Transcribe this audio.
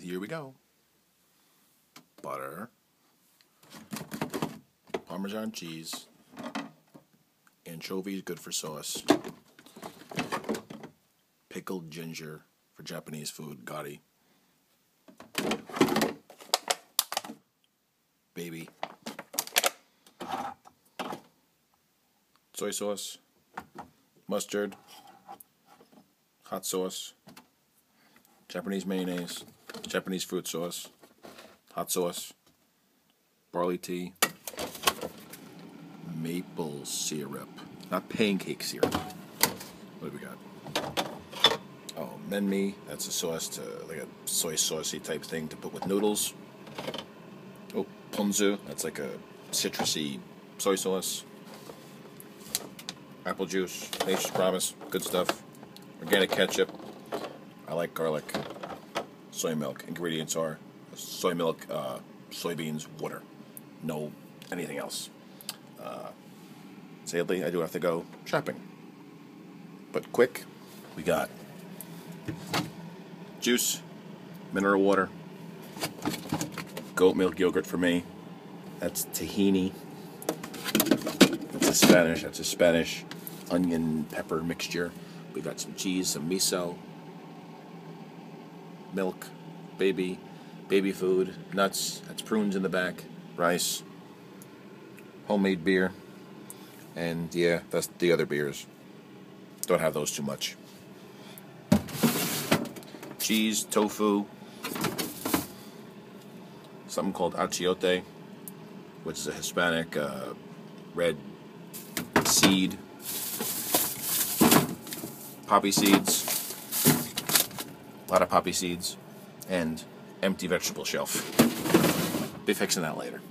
here we go. Butter, Parmesan cheese, anchovies good for sauce, pickled ginger for Japanese food, gari, baby, soy sauce, mustard, hot sauce, Japanese mayonnaise, Japanese fruit sauce, hot sauce, barley tea, maple syrup, not pancake syrup. What do we got? Oh, menmi, that's a sauce to, like a soy saucy type thing to put with noodles. Oh, ponzu, that's like a citrusy soy sauce. Apple juice, Nature's Promise, good stuff. Organic ketchup, I like garlic. Soy milk, ingredients are soy milk, soybeans, water. No anything else. Sadly, I do have to go shopping. But quick, we got juice, mineral water, goat milk yogurt for me. That's tahini. That's a Spanish onion pepper mixture. We got some cheese, some miso, milk, baby food, nuts, that's prunes in the back, rice, homemade beer, and yeah, that's the other beers. Don't have those too much. Cheese, tofu, something called achiote, which is a Hispanic red seed, poppy seeds, a lot of poppy seeds, and empty vegetable shelf. Be fixing that later.